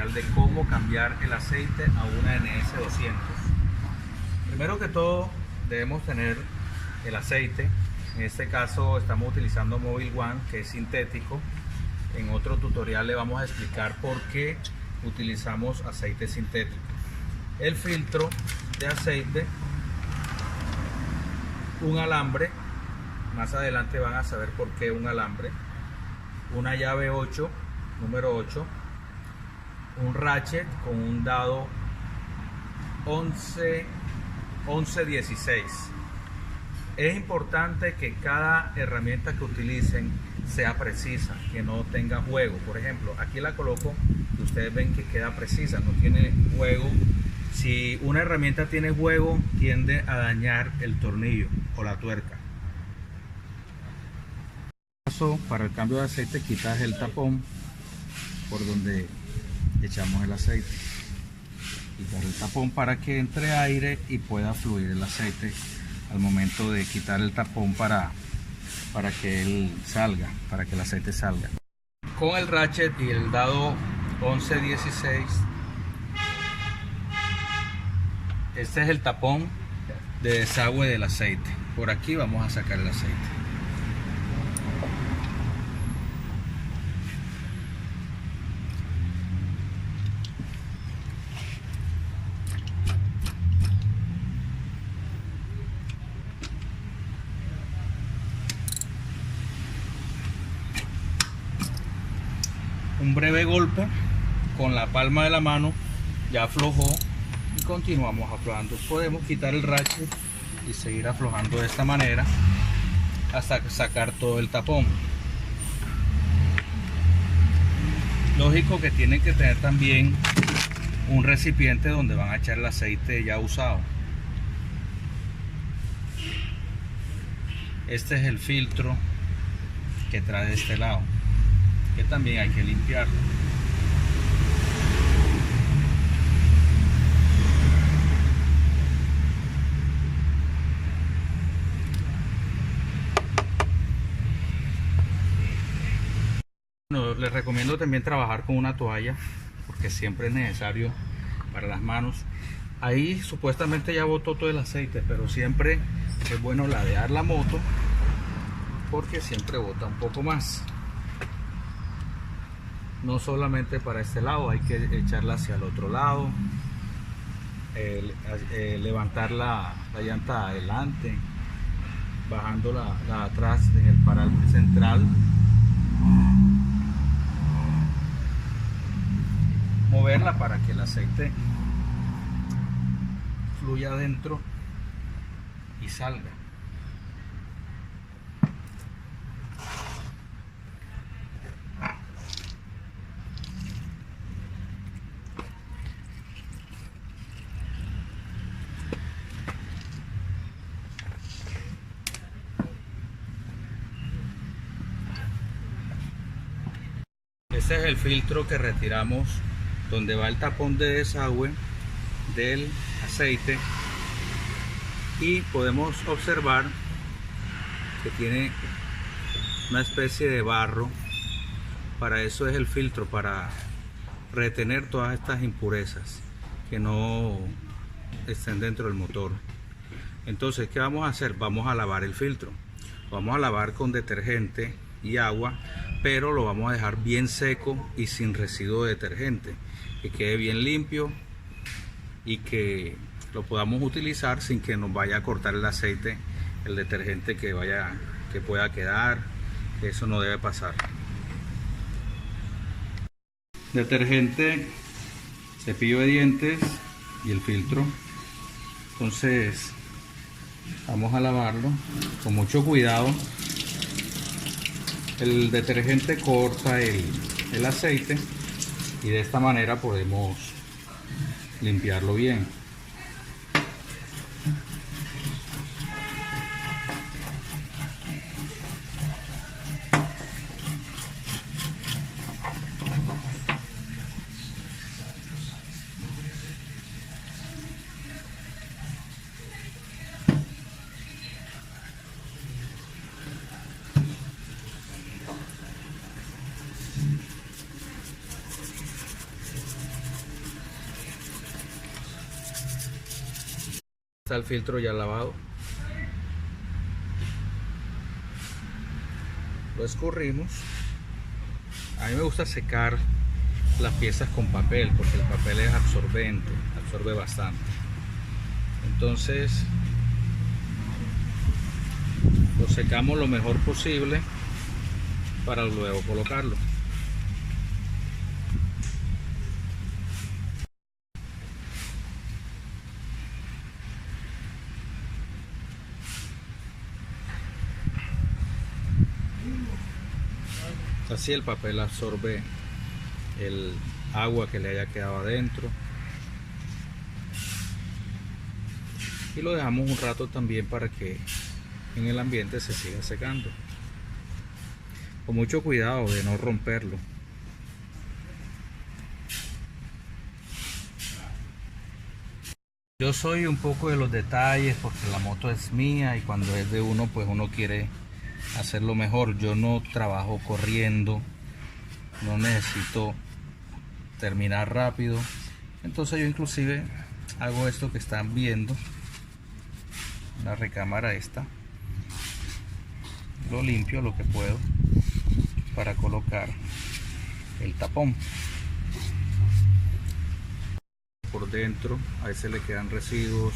tutorial de cómo cambiar el aceite a una NS200. Primero que todo debemos tener el aceite. En este caso estamos utilizando Mobil One, que es sintético. En otro tutorial le vamos a explicar por qué utilizamos aceite sintético. El filtro de aceite, un alambre, más adelante van a saber por qué un alambre, una llave 8, número 8, un ratchet con un dado 11-16. Es importante que cada herramienta que utilicen sea precisa, que no tenga juego. Por ejemplo, aquí la coloco y ustedes ven que queda precisa, no tiene juego. Si una herramienta tiene juego, tiende a dañar el tornillo o la tuerca. Para el cambio de aceite, quitas el tapón por donde echamos el aceite. Quitar el tapón para que entre aire y pueda fluir el aceite al momento de quitar el tapón para que él salga, para que el aceite salga. Con el ratchet y el dado 11-16, este es el tapón de desagüe del aceite. Por aquí vamos a sacar el aceite. Un breve golpe con la palma de la mano ya aflojó y continuamos aflojando. Podemos quitar el ratchet y seguir aflojando de esta manera hasta sacar todo el tapón. Lógico que tienen que tener también un recipiente donde van a echar el aceite ya usado. Este es el filtro que trae de este lado, que también hay que limpiarlo. Bueno, les recomiendo también trabajar con una toalla, porque siempre es necesario para las manos. Ahí supuestamente ya botó todo el aceite, pero siempre es bueno ladear la moto, porque siempre bota un poco más. No solamente para este lado, hay que echarla hacia el otro lado, levantar la llanta adelante, bajando la atrás en el paral central, moverla para que el aceite fluya adentro y salga. Este es el filtro que retiramos, donde va el tapón de desagüe del aceite, y podemos observar que tiene una especie de barro. Para eso es el filtro, para retener todas estas impurezas que no estén dentro del motor. Entonces, ¿qué vamos a hacer? Vamos a lavar el filtro. Lo vamos a lavar con detergente y agua, pero lo vamos a dejar bien seco y sin residuo de detergente, que quede bien limpio y que lo podamos utilizar sin que nos vaya a cortar el aceite, el detergente que pueda quedar. Eso no debe pasar. Detergente, cepillo de dientes y el filtro. Entonces vamos a lavarlo con mucho cuidado. El detergente corta el aceite y de esta manera podemos limpiarlo bien. está el filtro ya lavado. Lo escurrimos. A mí me gusta secar las piezas con papel porque el papel es absorbente, absorbe bastante. Entonces lo secamos lo mejor posible para luego colocarlo. Así el papel absorbe el agua que le haya quedado adentro. Y lo dejamos un rato también para que en el ambiente se siga secando. Con mucho cuidado de no romperlo. Yo soy un poco de los detalles porque la moto es mía y cuando es de uno pues uno quiere hacerlo mejor. Yo no trabajo corriendo, no necesito terminar rápido, entonces yo inclusive hago esto que están viendo, la recámara esta, lo limpio lo que puedo para colocar el tapón. Por dentro a veces le quedan residuos,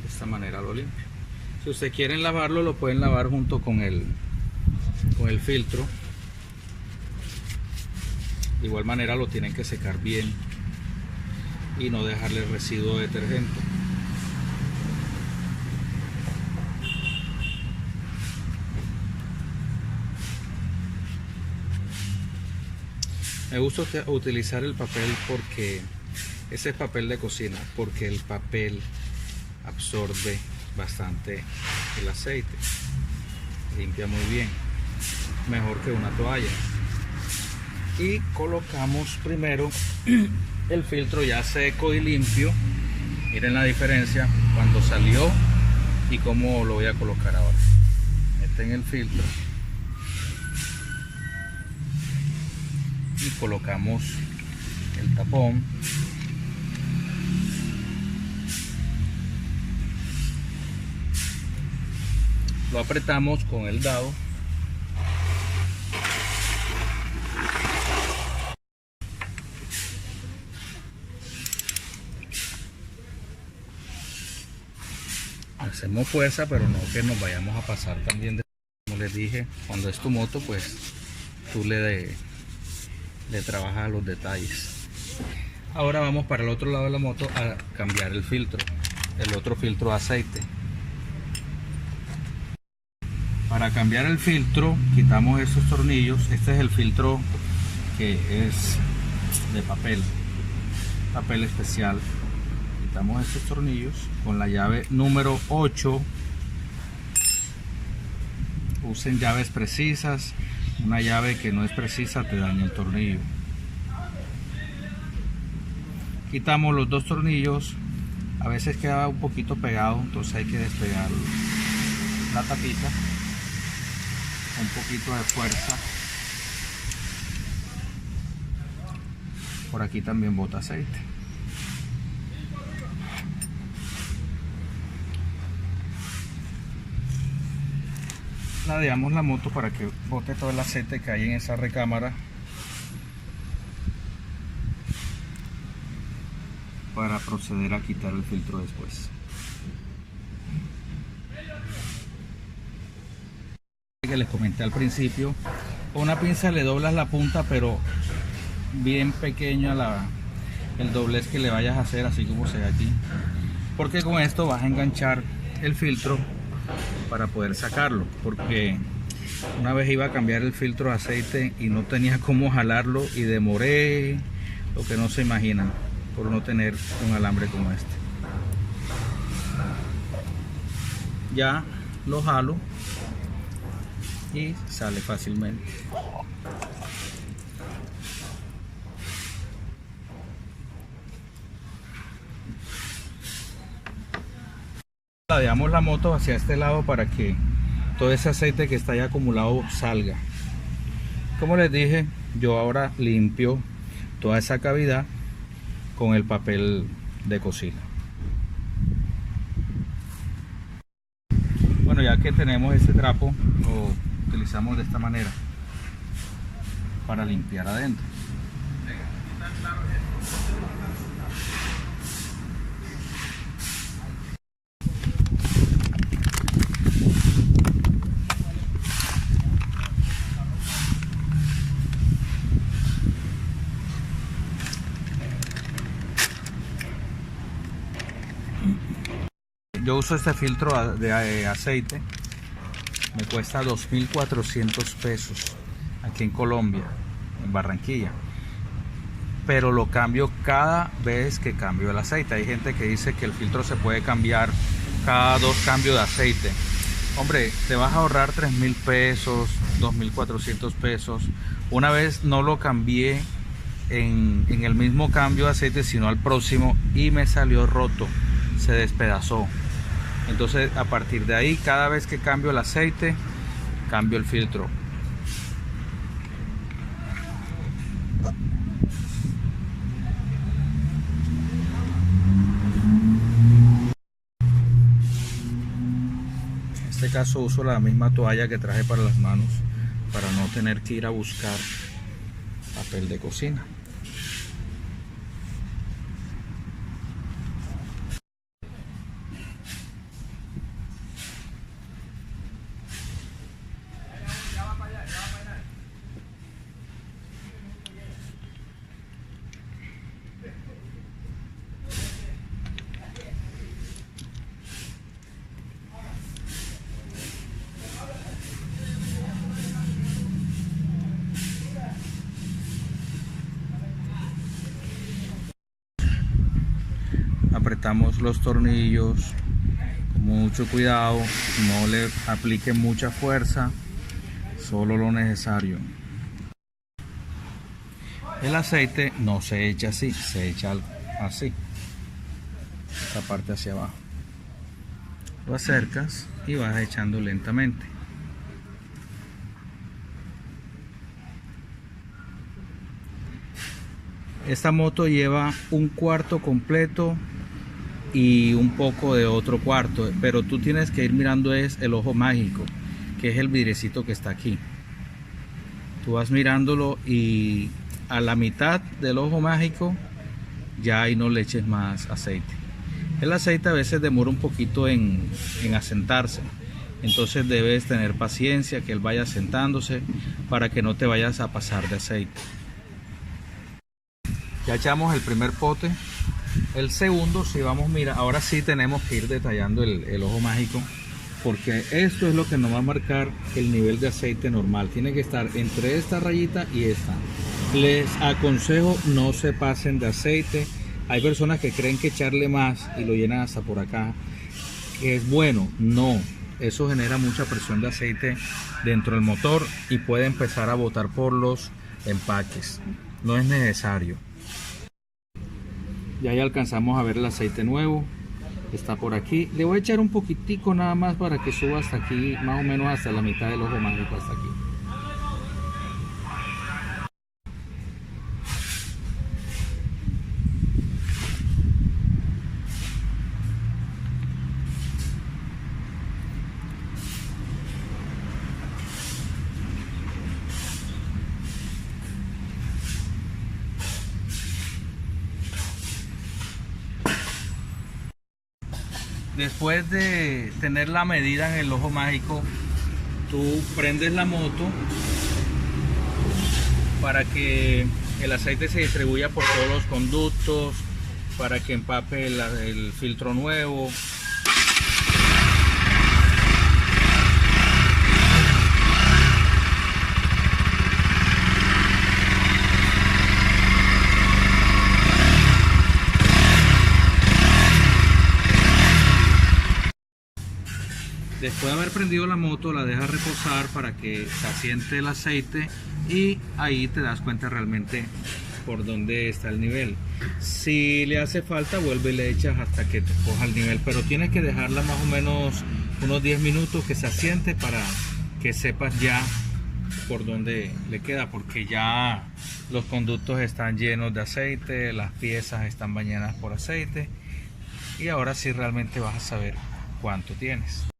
de esta manera lo limpio. Si ustedes quieren lavarlo, lo pueden lavar junto con el filtro. De igual manera lo tienen que secar bien y no dejarle residuo de detergente. Me gusta utilizar el papel porque ese es papel de cocina, porque el papel absorbe bastante el aceite, limpia muy bien, mejor que una toalla. Y colocamos primero el filtro ya seco y limpio. Miren la diferencia cuando salió y cómo lo voy a colocar ahora. Este en el filtro y colocamos el tapón. Lo apretamos con el dado. Hacemos fuerza, pero no que nos vayamos a pasar también de, como les dije, cuando es tu moto pues tú le trabajas a los detalles. Ahora vamos para el otro lado de la moto a cambiar el filtro, el otro filtro de aceite. Para cambiar el filtro quitamos estos tornillos. Este es el filtro que es de papel especial. Quitamos estos tornillos con la llave número 8. Usen llaves precisas. Una llave que no es precisa te daña el tornillo. Quitamos los dos tornillos. A veces queda un poquito pegado, entonces hay que despegar la tapita. Un poquito de fuerza. Por aquí también bota aceite. Ladeamos la moto para que bote todo el aceite que hay en esa recámara, para proceder a quitar el filtro después. Que les comenté al principio, con una pinza le doblas la punta, pero bien pequeña el doblez que le vayas a hacer, así como se ve aquí, porque con esto vas a enganchar el filtro para poder sacarlo, porque una vez iba a cambiar el filtro de aceite y no tenía cómo jalarlo y demoré lo que no se imaginan por no tener un alambre como este. Ya lo jalo y sale fácilmente. Ladeamos la moto hacia este lado para que todo ese aceite que está ahí acumulado salga. Como les dije, yo ahora limpio toda esa cavidad con el papel de cocina. Bueno, ya que tenemos este trapo, lo utilizamos de esta manera para limpiar adentro. Yo uso este filtro de aceite, me cuesta 2.400 pesos aquí en Colombia, en Barranquilla, pero lo cambio cada vez que cambio el aceite. Hay gente que dice que el filtro se puede cambiar cada 2 cambios de aceite. Hombre, te vas a ahorrar 3.000 pesos, 2.400 pesos. Una vez no lo cambié en el mismo cambio de aceite, sino al próximo, y me salió roto, se despedazó. Entonces, a partir de ahí, cada vez que cambio el aceite, cambio el filtro. En este caso uso la misma toalla que traje para las manos, para no tener que ir a buscar papel de cocina. Apretamos los tornillos con mucho cuidado, no le aplique mucha fuerza, solo lo necesario. El aceite no se echa así, se echa así, esta parte hacia abajo. Lo acercas y vas echando lentamente. Esta moto lleva un cuarto completo y un poco de otro cuarto, pero tú tienes que ir mirando es el ojo mágico, que es el vidriecito que está aquí. Tú vas mirándolo y a la mitad del ojo mágico ya ahí no le eches más aceite. El aceite a veces demora un poquito en asentarse, entonces debes tener paciencia que él vaya asentándose para que no te vayas a pasar de aceite. Ya echamos el primer pote. El segundo, si vamos, mira, ahora sí tenemos que ir detallando el ojo mágico, porque esto es lo que nos va a marcar el nivel de aceite normal. Tiene que estar entre esta rayita y esta. Les aconsejo no se pasen de aceite. Hay personas que creen que echarle más y lo llenan hasta por acá, que es bueno. No, eso genera mucha presión de aceite dentro del motor y puede empezar a botar por los empaques. No es necesario. Ya alcanzamos a ver el aceite nuevo, está por aquí. Le voy a echar un poquitico nada más para que suba hasta aquí, más o menos hasta la mitad del ojo mágico, hasta aquí. Después de tener la medida en el ojo mágico, tú prendes la moto para que el aceite se distribuya por todos los conductos, para que empape el filtro nuevo. Después de haber prendido la moto, la dejas reposar para que se asiente el aceite y ahí te das cuenta realmente por dónde está el nivel. Si le hace falta, vuelve y le echas hasta que te coja el nivel, pero tienes que dejarla más o menos unos 10 minutos que se asiente para que sepas ya por dónde le queda, porque ya Los conductos están llenos de aceite, las piezas están bañadas por aceite y ahora sí realmente vas a saber cuánto tienes.